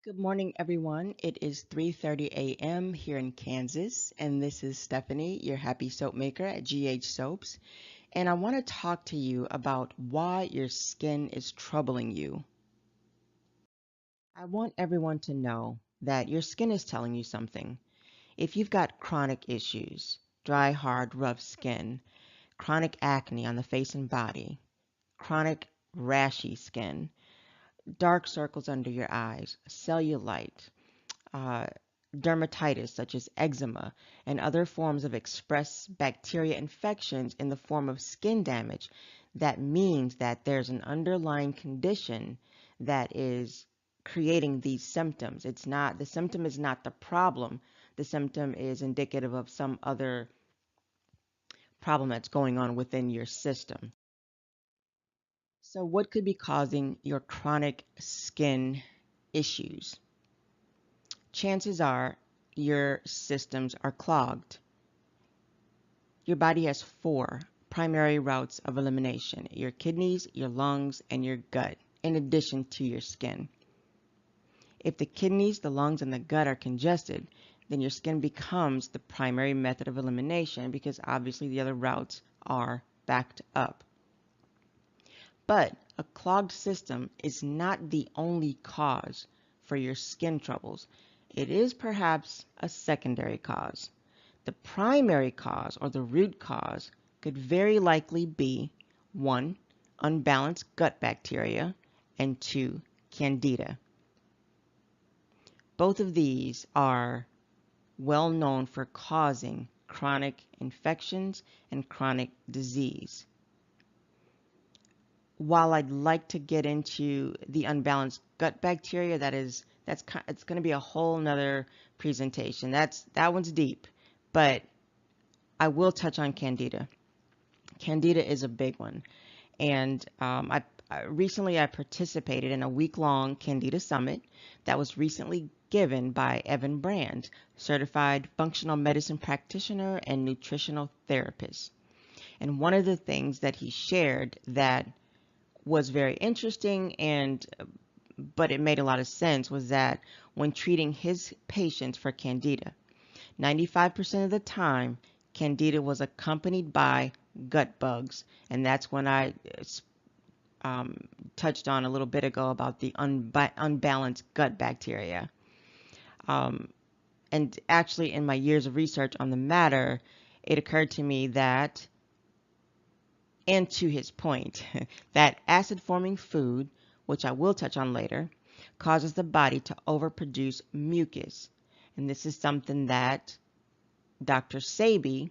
Good morning, everyone. It is 3:30 a.m. here in Kansas, and this is Stephanie, your happy soap maker at GHSOAPS. And I want to talk to you about why your skin is troubling you. I want everyone to know that your skin is telling you something. If you've got chronic issues, dry, hard, rough skin, chronic acne on the face and body, chronic rashy skin, dark circles under your eyes, cellulite, uh, dermatitis such as eczema, and other forms of express bacteria infections in the form of skin damage, that means that there's an underlying condition that is creating these symptoms. The symptom is not the problem. The symptom is indicative of some other problem that's going on within your system. So what could be causing your chronic skin issues? Chances are your systems are clogged. Your body has four primary routes of elimination: your kidneys, your lungs, and your gut, in addition to your skin. If the kidneys, the lungs, and the gut are congested, then your skin becomes the primary method of elimination because obviously the other routes are backed up. But a clogged system is not the only cause for your skin troubles. It is perhaps a secondary cause. The primary cause, or the root cause, could very likely be 1. Unbalanced gut bacteria, and 2. Candida. Both of these are well known for causing chronic infections and chronic disease. While I'd like to get into the unbalanced gut bacteria, it's going to be a whole nother presentation. That one's deep, but I will touch on Candida. Candida is a big one, and recently I participated in a week-long Candida summit that was recently given by Evan Brand, certified functional medicine practitioner and nutritional therapist. And one of the things that he shared that was very interesting but it made a lot of sense was that when treating his patients for Candida, 95% of the time Candida was accompanied by gut bugs, and that's when I touched on a little bit ago about the unbalanced gut bacteria. And actually, in my years of research on the matter, it occurred to me that, and to his point, that acid-forming food, which I will touch on later, causes the body to overproduce mucus. And this is something that Dr. Sebi,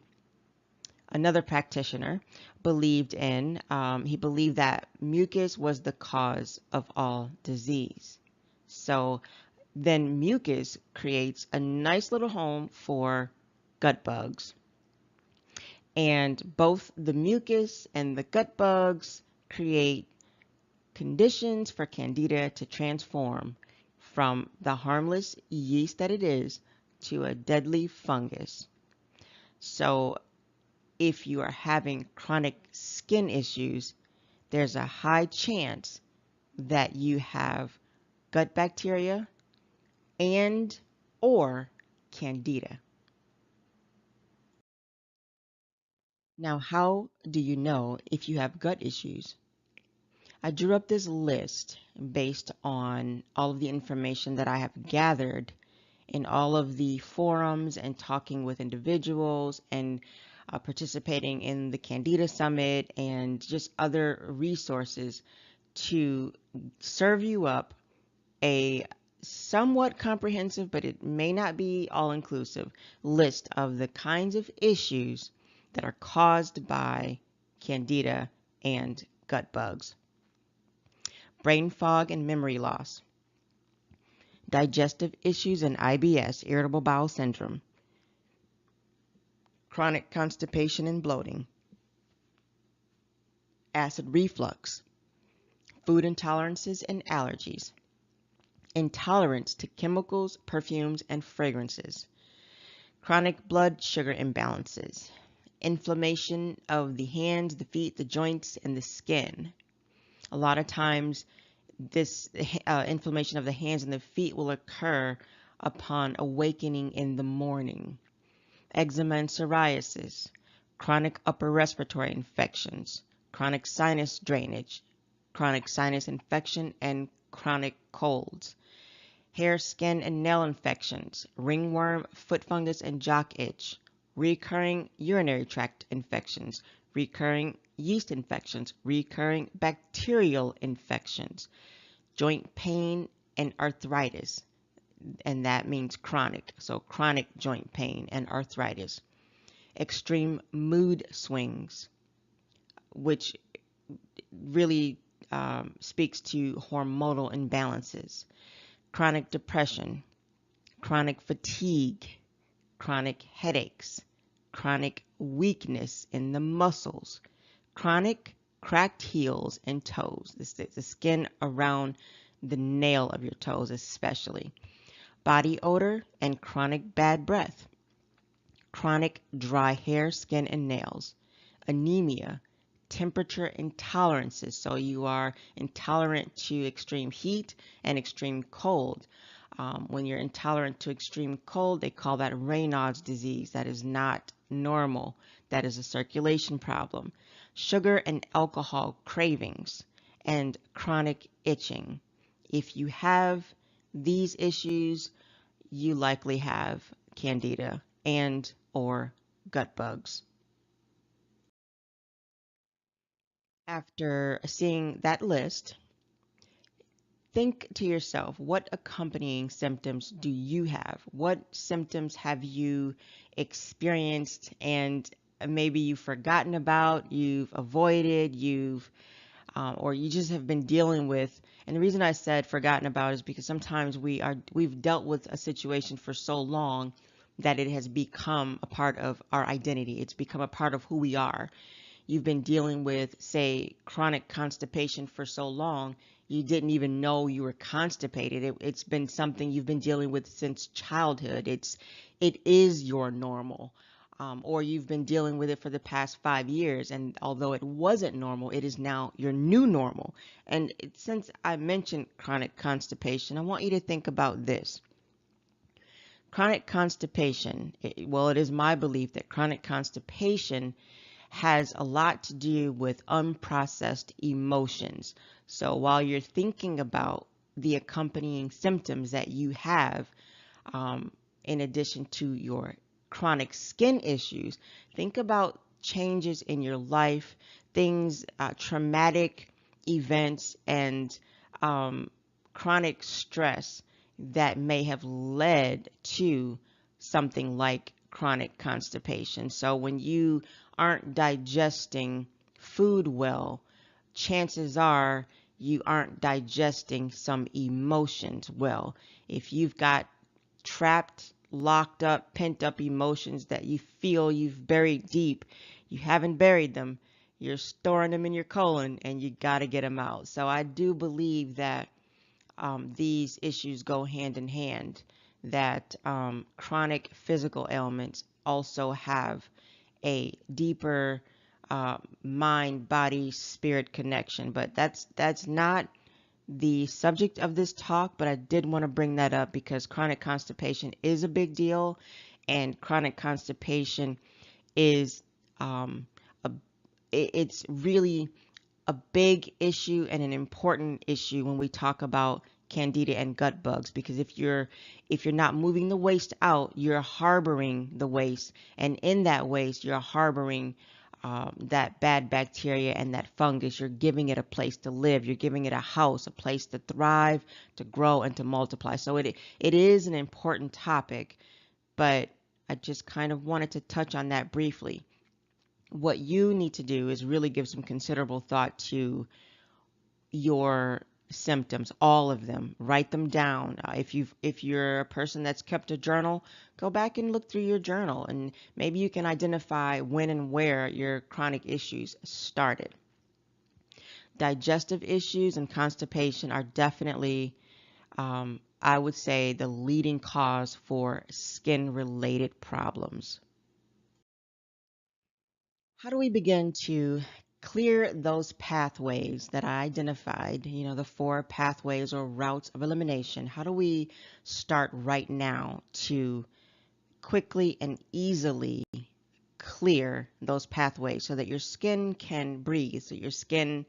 another practitioner, believed in. He believed that mucus was the cause of all disease. So then mucus creates a nice little home for gut bugs. And both the mucus and the gut bugs create conditions for Candida to transform from the harmless yeast that it is to a deadly fungus. So if you are having chronic skin issues, there's a high chance that you have gut bacteria and or Candida. Now, how do you know if you have gut issues? I drew up this list based on all of the information that I have gathered in all of the forums and talking with individuals and participating in the Candida Summit and just other resources to serve you up a somewhat comprehensive, but it may not be all-inclusive, list of the kinds of issues that are caused by Candida and gut bugs. Brain fog and memory loss, digestive issues and IBS, irritable bowel syndrome, chronic constipation and bloating, acid reflux, food intolerances and allergies, intolerance to chemicals, perfumes, and fragrances, chronic blood sugar imbalances, inflammation of the hands, the feet, the joints, and the skin. A lot of times This inflammation of the hands and the feet will occur upon awakening in the morning. Eczema and psoriasis, chronic upper respiratory infections, chronic sinus drainage, chronic sinus infection, and chronic colds. Hair, skin, and nail infections, ringworm, foot fungus, and jock itch, recurring urinary tract infections, recurring yeast infections, recurring bacterial infections, joint pain, and arthritis. And that means chronic. So chronic joint pain and arthritis. Extreme mood swings, which really speaks to hormonal imbalances. Chronic depression, chronic fatigue, chronic headaches, chronic weakness in the muscles, chronic cracked heels and toes, the skin around the nail of your toes especially, body odor and chronic bad breath, chronic dry hair, skin, and nails, anemia, temperature intolerances, so you are intolerant to extreme heat and extreme cold. When you're intolerant to extreme cold, they call that Raynaud's disease. That is not normal. That is a circulation problem. Sugar and alcohol cravings and chronic itching. If you have these issues, you likely have Candida and or gut bugs. After seeing that list, think to yourself, what accompanying symptoms do you have? What symptoms have you experienced and maybe you've forgotten about, you've avoided, or you just have been dealing with? And the reason I said forgotten about is because sometimes we've dealt with a situation for so long that it has become a part of our identity. It's become a part of who we are. You've been dealing with, say, chronic constipation for so long, you didn't even know you were constipated. It's been something you've been dealing with since childhood. It is your normal. Or you've been dealing with it for the past 5 years, and although it wasn't normal, it is now your new normal. And since I mentioned chronic constipation, I want you to think about this. Chronic constipation, it is my belief that chronic constipation has a lot to do with unprocessed emotions. So while you're thinking about the accompanying symptoms that you have, in addition to your chronic skin issues, think about changes in your life, things, traumatic events, and chronic stress that may have led to something like chronic constipation. So when you aren't digesting food well, chances are you aren't digesting some emotions well. If you've got trapped, locked up, pent up emotions that you feel you've buried deep, you haven't buried them, you're storing them in your colon and you got to get them out. So I do believe that these issues go hand in hand, that chronic physical ailments also have a deeper mind, body, spirit connection. But that's not the subject of this talk, but I did want to bring that up because chronic constipation is a big deal, and chronic constipation is it's really a big issue and an important issue when we talk about Candida and gut bugs, because if you're not moving the waste out, you're harboring the waste, and in that waste you're harboring that bad bacteria and that fungus. You're giving it a place to live. You're giving it a house, a place to thrive, to grow, and to multiply. So it is an important topic, but I just kind of wanted to touch on that briefly. What you need to do is really give some considerable thought to your symptoms, all of them. Write them down. If you're a person that's kept a journal, go back and look through your journal, and maybe you can identify when and where your chronic issues started. Digestive issues and constipation are definitely, I would say, the leading cause for skin-related problems. How do we begin to clear those pathways that I identified, the 4 pathways or routes of elimination. How do we start right now to quickly and easily clear those pathways so that your skin can breathe, so your skin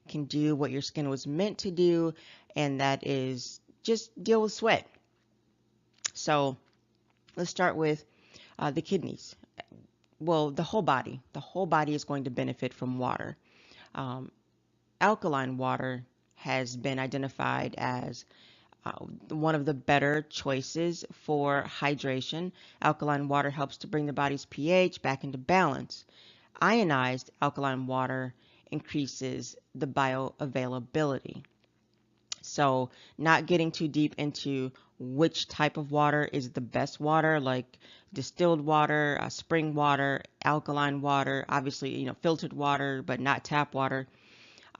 can do what your skin was meant to do, and that is just deal with sweat. So let's start with the kidneys. Well, the whole body. The whole body is going to benefit from water. Um, Alkaline water has been identified as one of the better choices for hydration. Alkaline water helps to bring the body's pH back into balance. Ionized alkaline water increases the bioavailability. So, not getting too deep into which type of water is the best water, like distilled water, spring water, alkaline water, obviously, filtered water, but not tap water.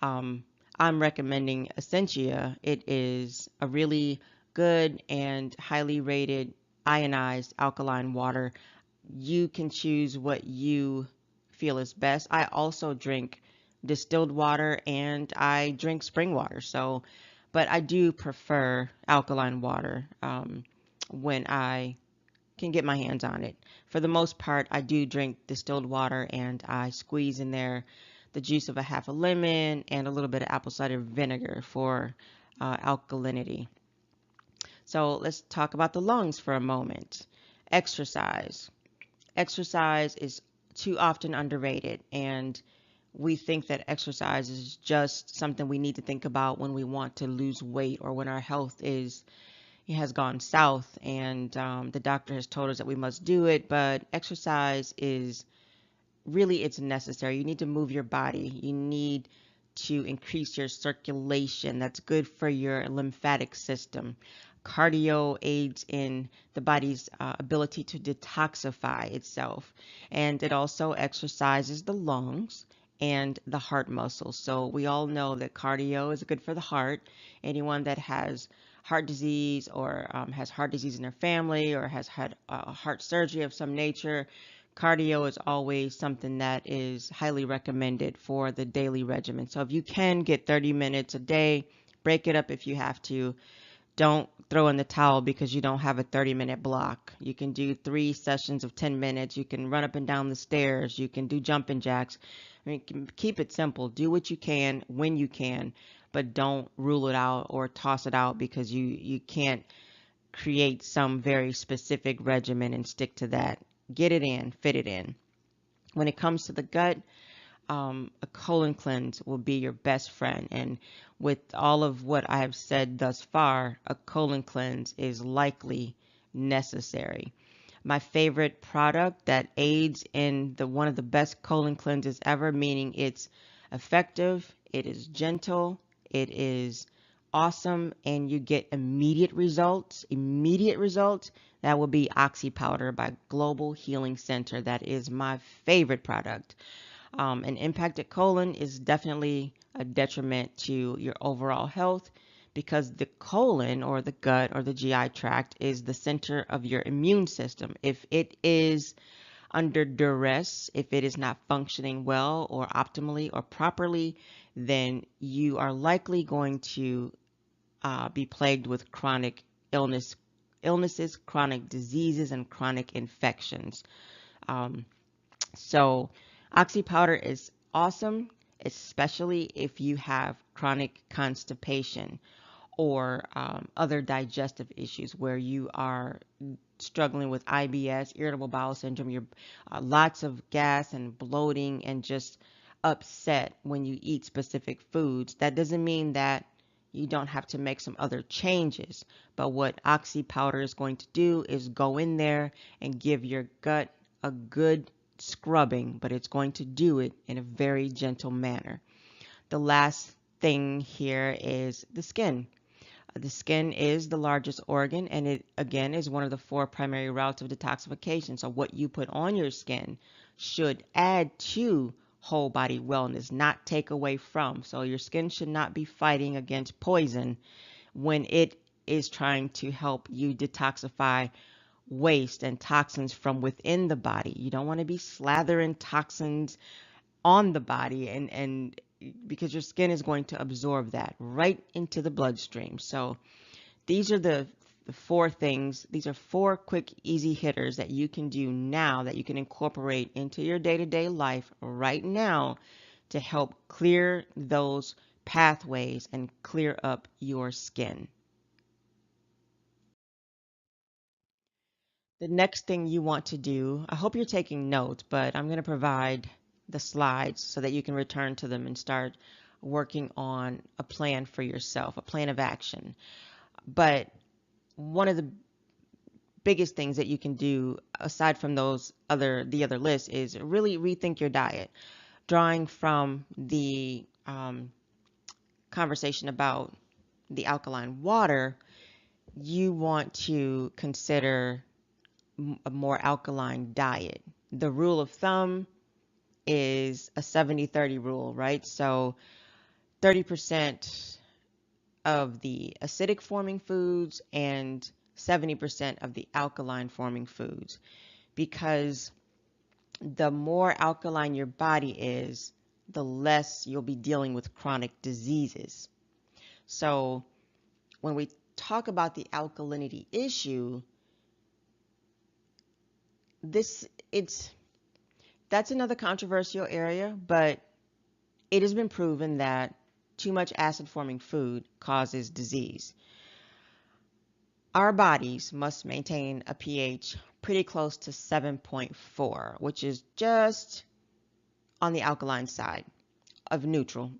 Um, I'm recommending Essentia. It is a really good and highly rated ionized alkaline water. You can choose what you feel is best. I also drink distilled water and I drink spring water. So, but I do prefer alkaline water when I can get my hands on it. For the most part, I do drink distilled water and I squeeze in there the juice of a half a lemon and a little bit of apple cider vinegar for alkalinity. So let's talk about the lungs for a moment. Exercise. Exercise is too often underrated, and we think that exercise is just something we need to think about when we want to lose weight or when our health has gone south and the doctor has told us that we must do it. But exercise is really, it's necessary. You need to move your body. You need to increase your circulation. That's good for your lymphatic system. Cardio aids in the body's ability to detoxify itself, and it also exercises the lungs and the heart muscles. So we all know that cardio is good for the heart. Anyone that has heart disease or has heart disease in their family or has had heart surgery of some nature, cardio is always something that is highly recommended for the daily regimen. So if you can get 30 minutes a day, break it up if you have to. Don't throw in the towel because you don't have a 30-minute block. You can do 3 sessions of 10 minutes. You can run up and down the stairs. You can do jumping jacks. I mean, keep it simple. Do what you can when you can, but don't rule it out or toss it out because you can't create some very specific regimen and stick to that. Get it in, fit it in. When it comes to the gut, a colon cleanse will be your best friend. And with all of what I have said thus far, a colon cleanse is likely necessary. My favorite product that aids in one of the best colon cleanses ever, meaning it's effective, it is gentle, it is awesome, and you get immediate results. That will be Oxy Powder by Global Healing Center. That is my favorite product. An impacted colon is definitely a detriment to your overall health because the colon or the gut or the GI tract is the center of your immune system. If it is under duress, if it is not functioning well or optimally or properly, then you are likely going to be plagued with chronic illnesses, chronic diseases, and chronic infections. So Oxy powder is awesome, especially if you have chronic constipation or other digestive issues where you are struggling with IBS, irritable bowel syndrome, you're lots of gas and bloating and just upset when you eat specific foods. That doesn't mean that you don't have to make some other changes. But what Oxy powder is going to do is go in there and give your gut a good scrubbing, but it's going to do it in a very gentle manner. The last thing here is the skin. The skin is the largest organ, and it again is one of the 4 primary routes of detoxification. So what you put on your skin should add to whole body wellness, not take away from. So your skin should not be fighting against poison when it is trying to help you detoxify waste and toxins from within the body. You don't want to be slathering toxins on the body, and because your skin is going to absorb that right into the bloodstream. So these are the four things. These are four quick, easy hitters that you can do now, that you can incorporate into your day-to-day life right now to help clear those pathways and clear up your skin. The next thing you want to do, I hope you're taking notes, but I'm going to provide the slides so that you can return to them and start working on a plan for yourself, a plan of action. But one of the biggest things that you can do aside from the other lists is really rethink your diet, drawing from the conversation about the alkaline water. You want to consider a more alkaline diet. The rule of thumb is a 70-30 rule, right? So 30% of the acidic forming foods and 70% of the alkaline forming foods, because the more alkaline your body is, the less you'll be dealing with chronic diseases. So when we talk about the alkalinity issue, that's another controversial area, but it has been proven that too much acid forming food causes disease. Our bodies must maintain a pH pretty close to 7.4, which is just on the alkaline side of neutral.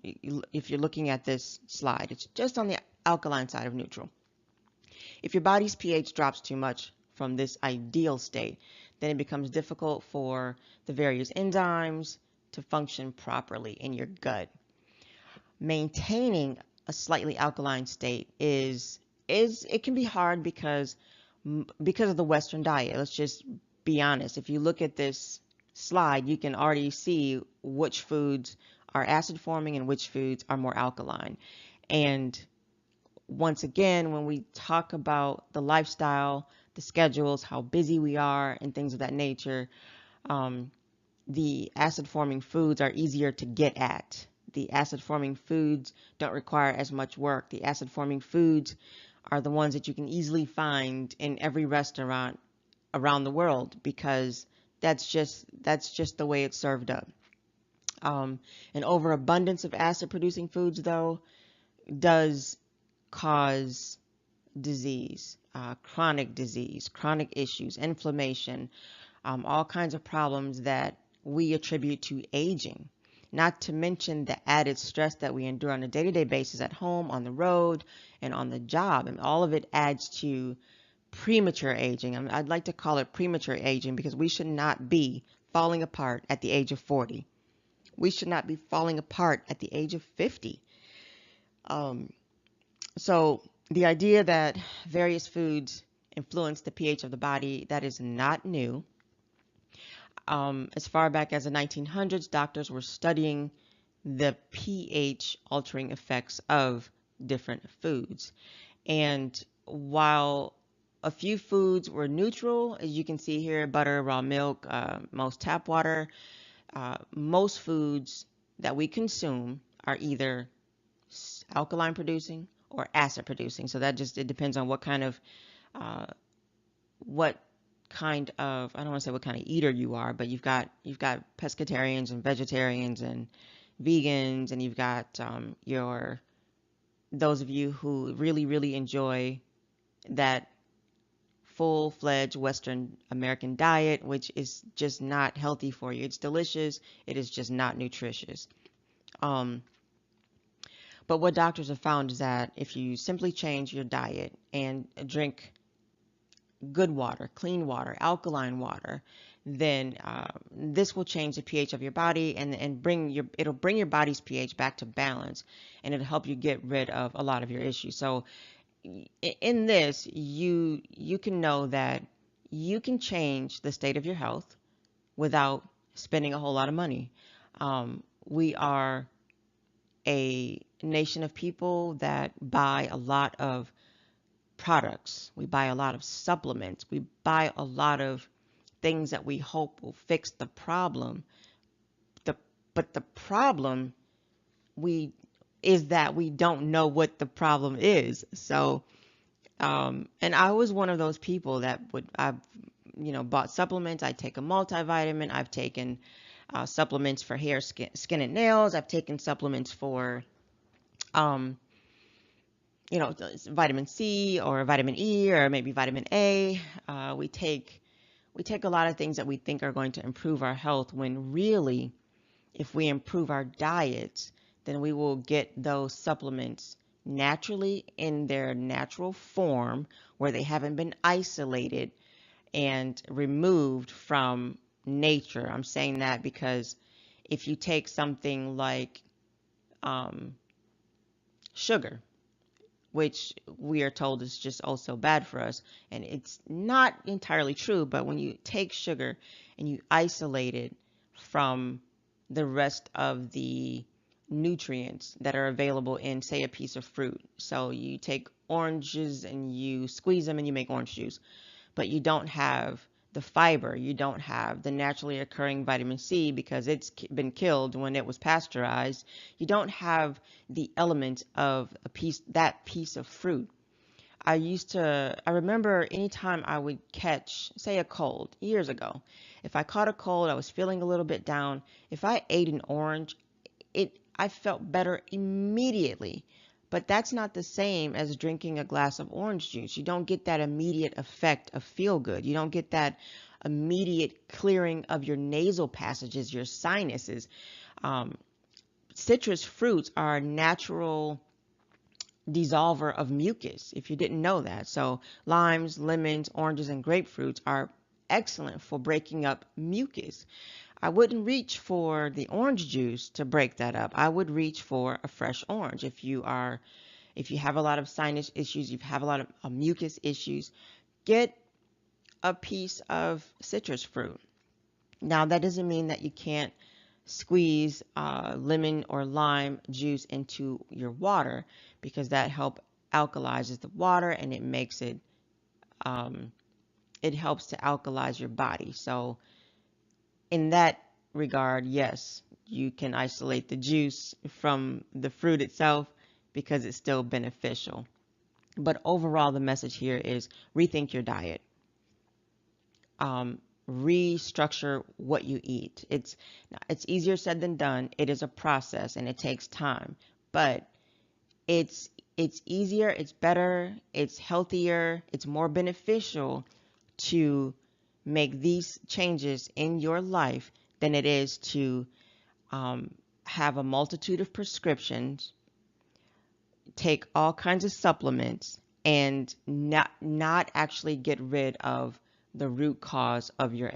If you're looking at this slide, it's just on the alkaline side of neutral. If your body's pH drops too much from this ideal state, then it becomes difficult for the various enzymes to function properly in your gut. Maintaining a slightly alkaline state it can be hard because of the Western diet. Let's just be honest. If you look at this slide, you can already see which foods are acid forming and which foods are more alkaline. And once again, when we talk about the lifestyle, the schedules, how busy we are, and things of that nature, the acid forming foods are easier to get at. The acid forming foods don't require as much work. The acid forming foods are the ones that you can easily find in every restaurant around the world, because that's just the way it's served up. An overabundance of acid producing foods, though, does cause disease, chronic disease, chronic issues, inflammation, all kinds of problems that we attribute to aging. Not to mention the added stress that we endure on a day-to-day basis at home, on the road, and on the job. And all of it adds to premature aging. I'd like to call it premature aging, because we should not be falling apart at the age of 40. We should not be falling apart at the age of 50. So the idea that various foods influence the pH of the body, that is not new. As far back as the 1900s, doctors were studying the pH altering effects of different foods. And while a few foods were neutral, as you can see here, butter, raw milk, most tap water, most foods that we consume are either alkaline producing or acid producing. So that it depends on what kind of I don't want to say what kind of eater you are, but you've got pescatarians and vegetarians and vegans, and you've got those of you who really enjoy that full-fledged Western American diet, which is just not healthy for you. It's delicious, it is just not nutritious. But what doctors have found is that if you simply change your diet and drink good water, clean water, alkaline water, then this will change the pH of your body and it'll bring your body's pH back to balance, and it'll help you get rid of a lot of your issues. So in this, you can know that you can change the state of your health without spending a whole lot of money. We are a nation of people that buy a lot of products. We buy a lot of supplements. We buy a lot of things that we hope will fix the problem. But the problem we is that we don't know what the problem is. So, and I was one of those people that I've, bought supplements. I take a multivitamin. I've taken supplements for hair, skin and nails. I've taken supplements for, um, vitamin C or vitamin E or maybe vitamin A. We take a lot of things that we think are going to improve our health when really, if we improve our diets, then we will get those supplements naturally in their natural form where they haven't been isolated and removed from nature. I'm saying that because if you take something like um, sugar, which we are told is just also bad for us, and it's not entirely true, but when you take sugar and you isolate it from the rest of the nutrients that are available in, say, a piece of fruit. So you take oranges and you squeeze them and you make orange juice, but you don't have the fiber, you don't have the naturally occurring vitamin C because it's been killed when it was pasteurized. You don't have the elements of that piece of fruit. I remember anytime I would catch, say, a cold years ago, if I caught a cold, I was feeling a little bit down. If I ate an orange, I felt better immediately. But that's not the same as drinking a glass of orange juice. You don't get that immediate effect of feel good. You don't get that immediate clearing of your nasal passages, your sinuses. Um, Citrus fruits are a natural dissolver of mucus, if you didn't know that. So limes, lemons, oranges, and grapefruits are excellent for breaking up mucus. I wouldn't reach for the orange juice to break that up. I would reach for a fresh orange. If you have a lot of sinus issues, you have a lot of mucus issues, get a piece of citrus fruit. Now, that doesn't mean that you can't squeeze lemon or lime juice into your water, because that alkalizes the water and it helps to alkalize your body. So in that regard, yes, you can isolate the juice from the fruit itself because it's still beneficial. But overall, the message here is rethink your diet. Restructure what you eat. It's easier said than done. It is a process and it takes time, but it's easier, it's better, it's healthier, it's more beneficial to make these changes in your life than it is to have a multitude of prescriptions, take all kinds of supplements, and not actually get rid of the root cause of your.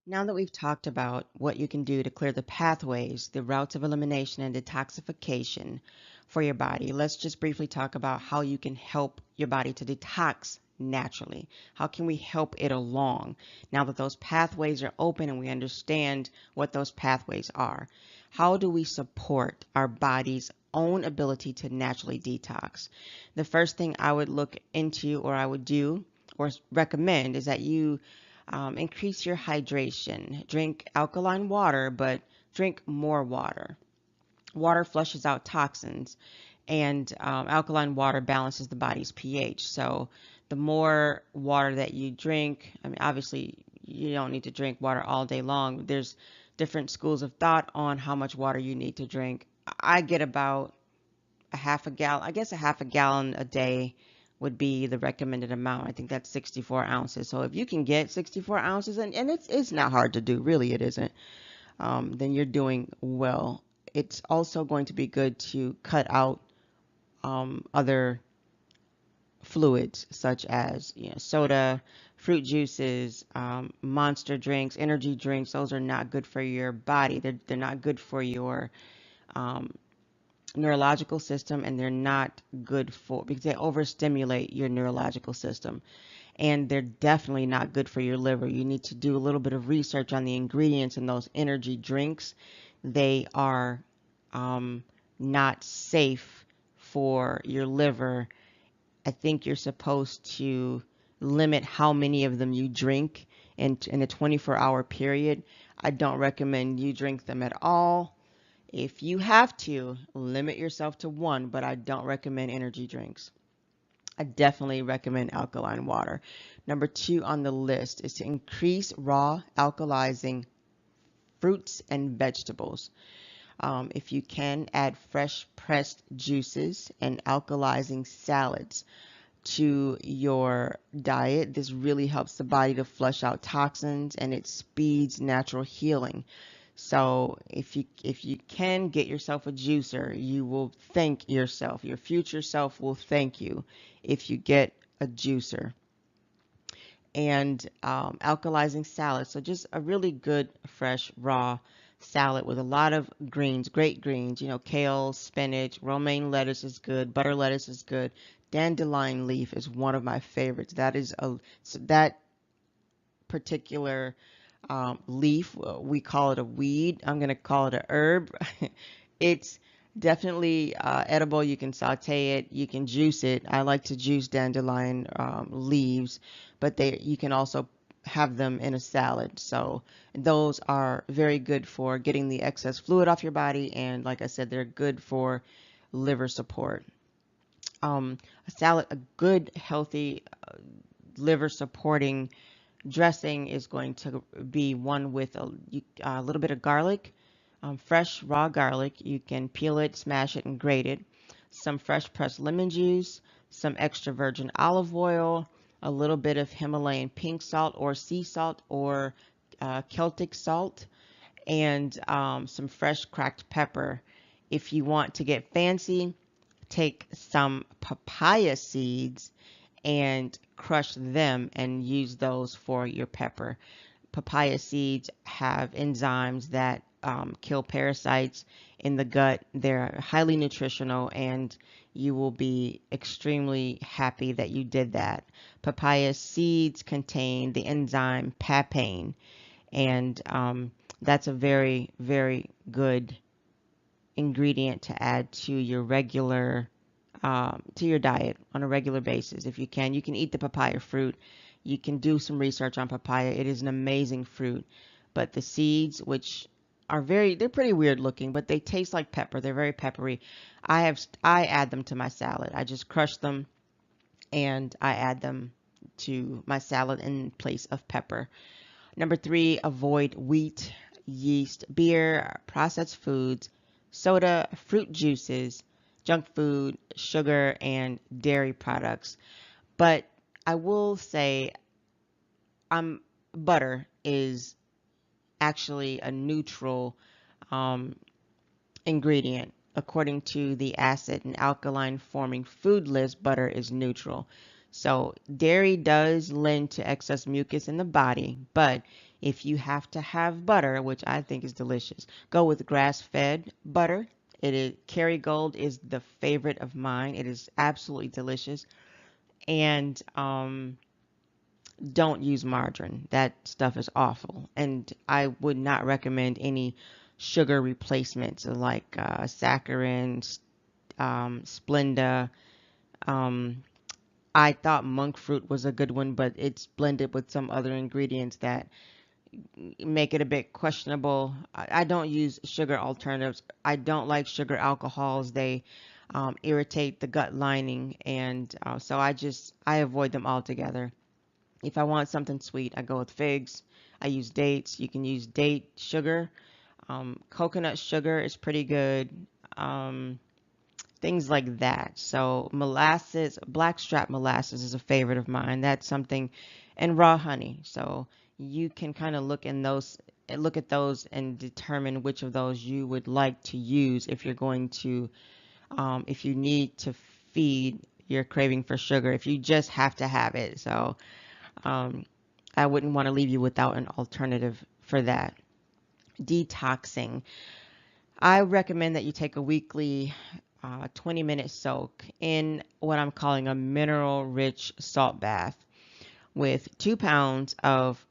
Now that we've talked about what you can do to clear the pathways, the routes of elimination and detoxification for your body, let's just briefly talk about how you can help your body to detox naturally. How can we help it along now that those pathways are open and we understand what those pathways are? How do we support our body's own ability to naturally detox? The first thing I would look into, or I would do or recommend, is that you increase your hydration. Drink alkaline water, but drink more water. Water flushes out toxins, and alkaline water balances the body's pH. So the more water that you drink, I mean, obviously you don't need to drink water all day long. There's different schools of thought on how much water you need to drink. I get about a half a gallon, I guess a half a gallon a day would be the recommended amount. I think that's 64 ounces. So if you can get 64 ounces, and it's not hard to do, really it isn't, then you're doing well. It's also going to be good to cut out other fluids such as soda, fruit juices, monster drinks, energy drinks. Those are not good for your body. They're not good for your neurological system, and they're not good because they overstimulate your neurological system, and they're definitely not good for your liver. You need to do a little bit of research on the ingredients in those energy drinks. They are not safe for your liver. I think you're supposed to limit how many of them you drink in a 24-hour period. I don't recommend you drink them at all. If you have to, limit yourself to one, but I don't recommend energy drinks. I definitely recommend alkaline water. Number 2 on the list is to increase raw alkalizing fruits and vegetables. If you can, add fresh pressed juices and alkalizing salads to your diet. This really helps the body to flush out toxins, and it speeds natural healing. So if you can get yourself a juicer, you will thank yourself. Your future self will thank you if you get a juicer. And alkalizing salad. So just a really good fresh raw salad with a lot of greens, great greens, kale, spinach, romaine lettuce is good, butter lettuce is good. Dandelion leaf is one of my favorites. That particular leaf, we call it a weed. I'm going to call it a herb. It's definitely edible. You can saute it. You can juice it. I like to juice dandelion leaves, but you can also have them in a salad. So those are very good for getting the excess fluid off your body. And like I said, they're good for liver support. A salad, a good, healthy liver supporting dressing is going to be one with a little bit of garlic, fresh raw garlic. You can peel it, smash it, and grate it. Some fresh pressed lemon juice, some extra virgin olive oil, a little bit of Himalayan pink salt or sea salt or Celtic salt, and some fresh cracked pepper. If you want to get fancy, take some papaya seeds and crush them and use those for your pepper. Papaya seeds have enzymes that kill parasites in the gut. They're highly nutritional, and you will be extremely happy that you did that. Papaya seeds contain the enzyme papain, and that's a very, very good ingredient to add to your diet on a regular basis. If you can eat the papaya fruit. You can do some research on papaya. It is an amazing fruit, but the seeds, which they're pretty weird looking, but they taste like pepper. They're very peppery. I add them to my salad. I just crush them and I add them to my salad in place of pepper. Number 3, avoid wheat, yeast, beer, processed foods, soda, fruit juices, junk food, sugar, and dairy products. But I will say butter is actually a neutral um, ingredient. According to the acid and alkaline forming food list, butter is neutral. So dairy does lend to excess mucus in the body, but if you have to have butter, which I think is delicious, go with grass-fed butter. Kerrygold is the favorite of mine. It is absolutely delicious. And don't use margarine. That stuff is awful. And I would not recommend any sugar replacements like saccharin, Splenda. I thought monk fruit was a good one, but it's blended with some other ingredients that make it a bit questionable. I don't use sugar alternatives. I don't like sugar alcohols. They irritate the gut lining, and so I avoid them altogether. If I want something sweet, I go with figs. I use dates. You can use date sugar. Coconut sugar is pretty good. Things like that. So molasses, blackstrap molasses is a favorite of mine. That's something, and raw honey. So you can kind of look at those and determine which of those you would like to use if you're going to, if you need to feed your craving for sugar, if you just have to have it. So I wouldn't want to leave you without an alternative for that. Detoxing. I recommend that you take a weekly 20-minute soak in what I'm calling a mineral-rich salt bath with 2 pounds of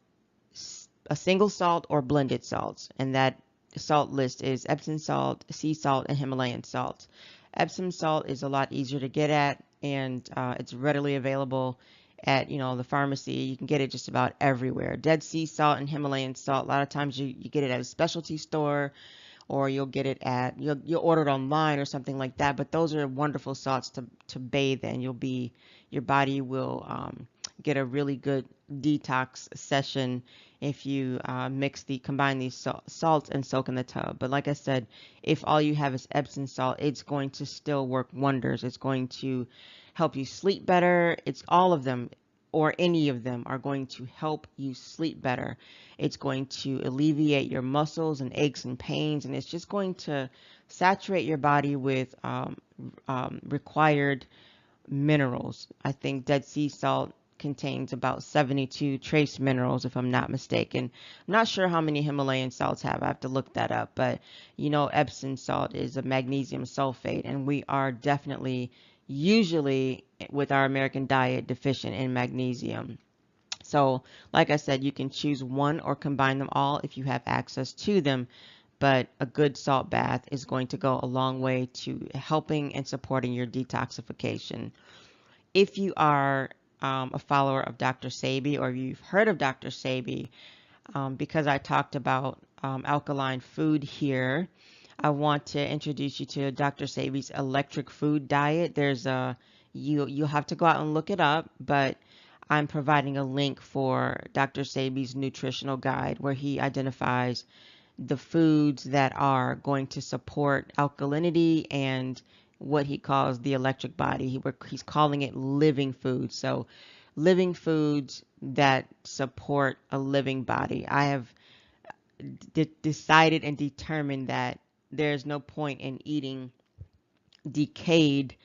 a single salt or blended salts. And that salt list is Epsom salt, sea salt, and Himalayan salt. Epsom salt is a lot easier to get at, and it's readily available at, the pharmacy. You can get it just about everywhere. Dead Sea salt and Himalayan salt. A lot of times you get it at a specialty store, or you'll get it at, you'll order it online or something like that. But those are wonderful salts to bathe in. Your body will get a really good detox session if you combine these salts and soak in the tub. But like I said, if all you have is Epsom salt, it's going to still work wonders. It's going to help you sleep better. It's all of them, or any of them, are going to help you sleep better. It's going to alleviate your muscles and aches and pains, and it's just going to saturate your body with required minerals. I think Dead Sea salt contains about 72 trace minerals, if I'm not mistaken. I'm not sure how many Himalayan salts have. I have to look that up. But Epsom salt is a magnesium sulfate, and we are definitely, usually with our American diet, deficient in magnesium. So, like I said, you can choose one or combine them all if you have access to them. But a good salt bath is going to go a long way to helping and supporting your detoxification. If you are a follower of Dr. Sebi, or you've heard of Dr. Sebi, because I talked about alkaline food here, I want to introduce you to Dr. Sebi's electric food diet. You'll have to go out and look it up, but I'm providing a link for Dr. Sebi's nutritional guide, where he identifies the foods that are going to support alkalinity and what he calls the electric body. He's calling it living foods. So living foods that support a living body. I have decided and determined that there's no point in eating decayed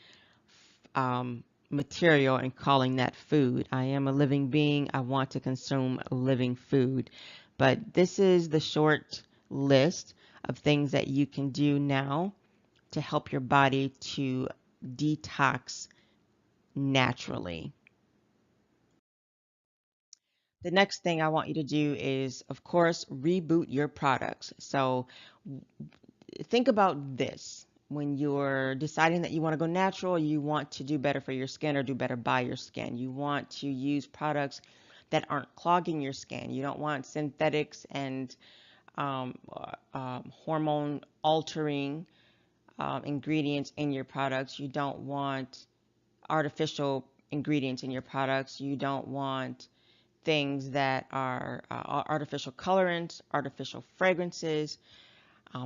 material and calling that food. I am a living being. I want to consume living food. But this is the short list of things that you can do now to help your body to detox naturally. The next thing I want you to do is, of course, reboot your products. So think about this. When you're deciding that you want to go natural, you want to do better for your skin or do better by your skin. You want to use products that aren't clogging your skin. You don't want synthetics and hormone altering ingredients in your products. You don't want artificial ingredients in your products. You don't want things that are artificial colorants, artificial fragrances,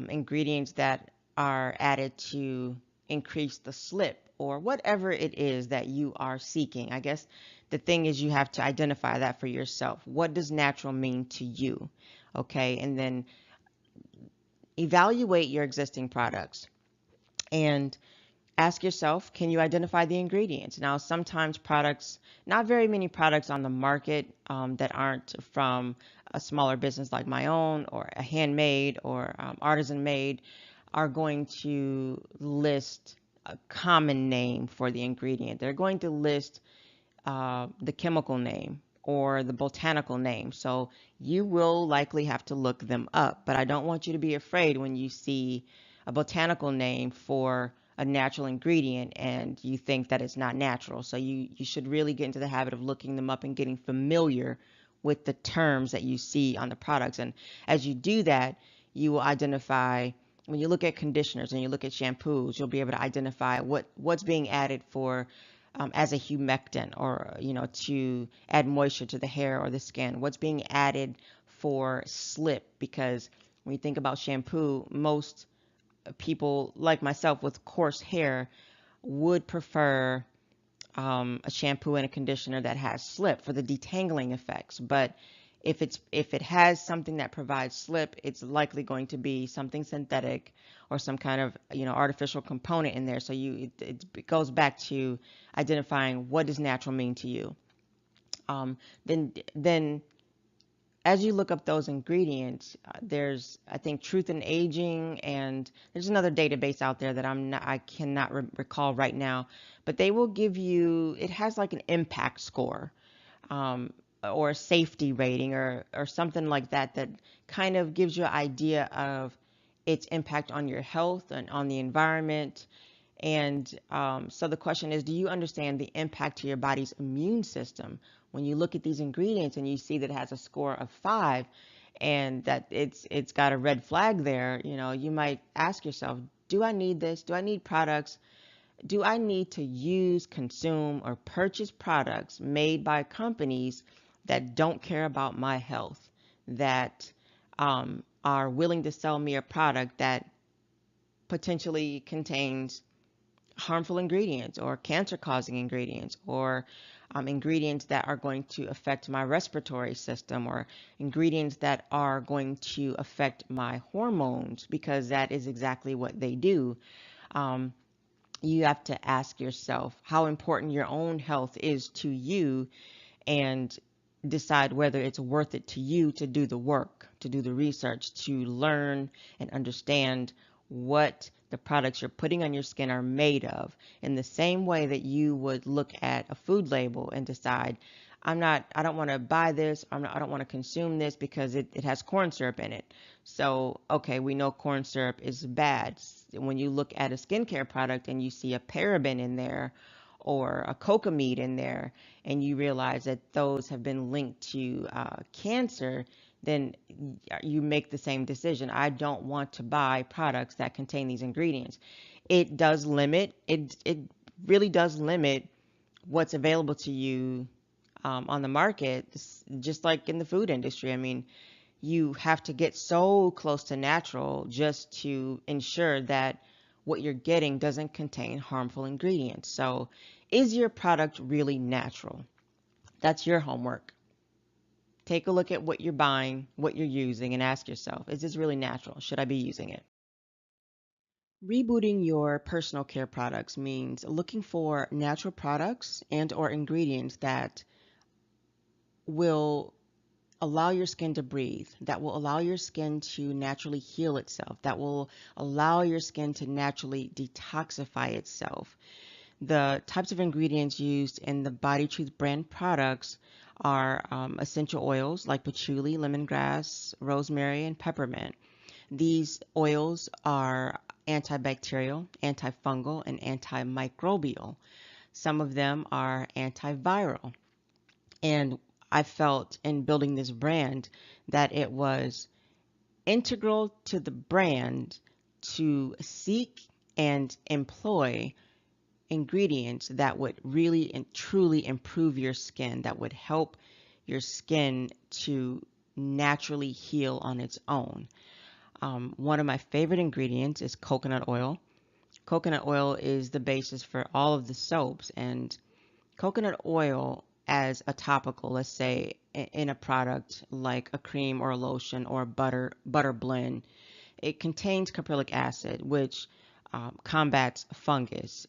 ingredients that are added to increase the slip, or whatever it is that you are seeking. I guess the thing is, you have to identify that for yourself. What does natural mean to you? Okay, and then evaluate your existing products and ask yourself, can you identify the ingredients? Now, sometimes products, not very many products on the market that aren't from a smaller business like my own, or a handmade or artisan made, are going to list a common name for the ingredient. They're going to list the chemical name or the botanical name. So you will likely have to look them up, but I don't want you to be afraid when you see a botanical name for a natural ingredient and you think that it's not natural. So you should really get into the habit of looking them up and getting familiar with the terms that you see on the products. And as you do that, you will identify, when you look at conditioners and you look at shampoos, you'll be able to identify what's being added for as a humectant, or to add moisture to the hair or the skin. What's being added for slip, because when you think about shampoo, most people like myself with coarse hair would prefer a shampoo and a conditioner that has slip for the detangling effects. But if it has something that provides slip, it's likely going to be something synthetic or some kind of artificial component in there. So it goes back to identifying what does natural mean to you. Then as you look up those ingredients, there's, I think, Truth in Aging, and there's another database out there that I cannot recall right now, but they will give you, it has like an impact score, or a safety rating, or something like that, that kind of gives you an idea of its impact on your health and on the environment. And so the question is, do you understand the impact to your body's immune system? When you look at these ingredients and you see that it has a score of 5 and that it's got a red flag there, you might ask yourself, do I need this? Do I need products? Do I need to use, consume, or purchase products made by companies that don't care about my health, that are willing to sell me a product that potentially contains harmful ingredients or cancer-causing ingredients, or ingredients that are going to affect my respiratory system, or ingredients that are going to affect my hormones, because that is exactly what they do. You have to ask yourself how important your own health is to you and decide whether it's worth it to you to do the work, to do the research, to learn and understand what the products you're putting on your skin are made of, in the same way that you would look at a food label and decide, I don't want to buy this, I don't want to consume this because it has corn syrup in it. So, okay, we know corn syrup is bad. When you look at a skincare product and you see a paraben in there or a coca meat in there, and you realize that those have been linked to cancer, then you make the same decision. I don't want to buy products that contain these ingredients. It really does limit what's available to you on the market, just like in the food industry. I mean, you have to get so close to natural just to ensure that what you're getting doesn't contain harmful ingredients. So, is your product really natural? That's your homework. Take a look at what you're buying, what you're using, and ask yourself, is this really natural? Should I be using it? Rebooting your personal care products means looking for natural products and or ingredients that will allow your skin to breathe, that will allow your skin to naturally heal itself, that will allow your skin to naturally detoxify itself. The types of ingredients used in the Bodytruth brand products are essential oils like patchouli, lemongrass, rosemary, and peppermint. These oils are antibacterial, antifungal, and antimicrobial. Some of them are antiviral. And I felt in building this brand that it was integral to the brand to seek and employ ingredients that would really and truly improve your skin, that would help your skin to naturally heal on its own. One of my favorite ingredients is coconut oil. Coconut oil is the basis for all of the soaps, and coconut oil as a topical, let's say in a product like a cream or a lotion or a butter blend, it contains caprylic acid, which combats fungus.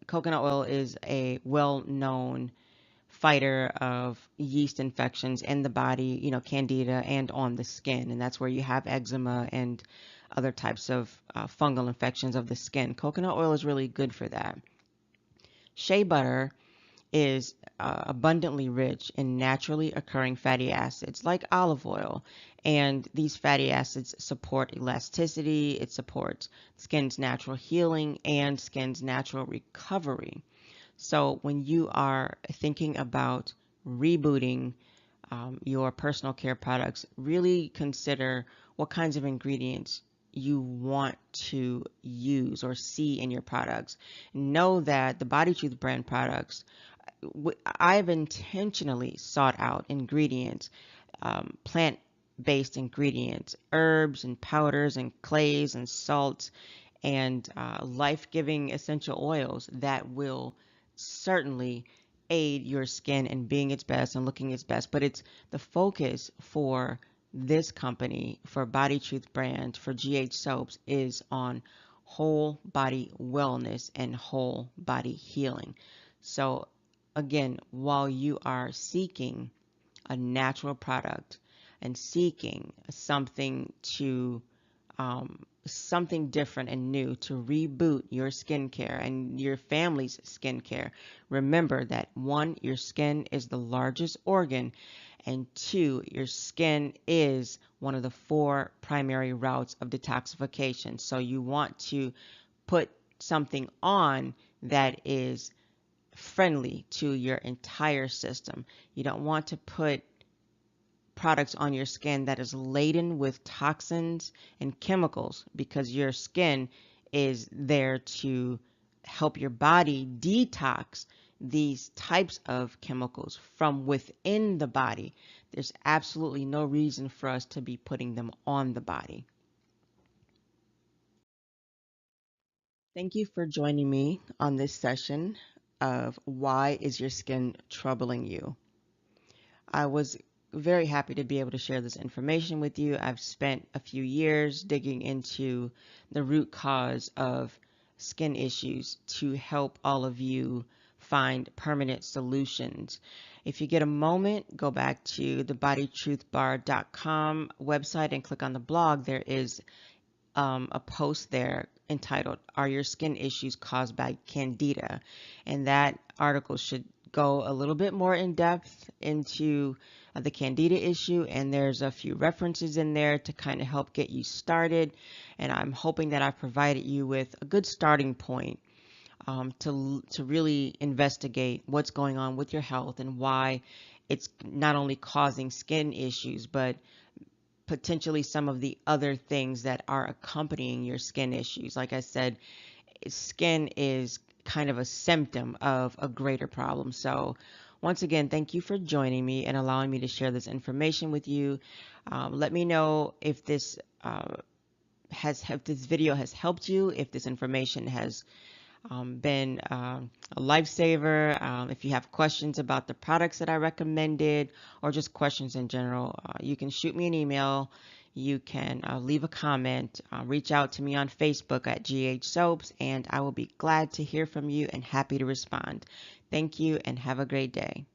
Coconut oil is a well-known fighter of yeast infections in the body, Candida, and on the skin, and that's where you have eczema and other types of fungal infections of the skin. Coconut oil is really good for that. Shea butter is abundantly rich in naturally occurring fatty acids like olive oil. And these fatty acids support elasticity, it supports skin's natural healing and skin's natural recovery. So when you are thinking about rebooting your personal care products, really consider what kinds of ingredients you want to use or see in your products. Know that the Bodytruth brand products, I've intentionally sought out ingredients, plant-based ingredients, herbs and powders and clays and salts and life-giving essential oils that will certainly aid your skin in being its best and looking its best. But it's the focus for this company, for Bodytruth brand, for GHSOAPS, is on whole body wellness and whole body healing. So again, while you are seeking a natural product and seeking something different and new to reboot your skincare and your family's skincare, remember that 1, your skin is the largest organ, and 2, your skin is one of the 4 primary routes of detoxification. So you want to put something on that is friendly to your entire system. You don't want to put products on your skin that is laden with toxins and chemicals, because your skin is there to help your body detox these types of chemicals from within the body. There's absolutely no reason for us to be putting them on the body. Thank you for joining me on this session of Why is Your Skin Troubling You? I was very happy to be able to share this information with you. I've spent a few years digging into the root cause of skin issues to help all of you find permanent solutions. If you get a moment, go back to the bodytruthbar.com website and click on the blog. There is a post there entitled, Are Your Skin Issues Caused by Candida? And that article should go a little bit more in depth into the Candida issue, and there's a few references in there to kind of help get you started. And I'm hoping that I've provided you with a good starting point to really investigate what's going on with your health and why it's not only causing skin issues, but potentially some of the other things that are accompanying your skin issues. Like I said, skin is kind of a symptom of a greater problem. So once again, thank you for joining me and allowing me to share this information with you. Let me know if this if this video has helped you, if this information has been a lifesaver. If you have questions about the products that I recommended or just questions in general, you can shoot me an email. You can leave a comment, reach out to me on Facebook at GHSOAPS, and I will be glad to hear from you and happy to respond. Thank you and have a great day.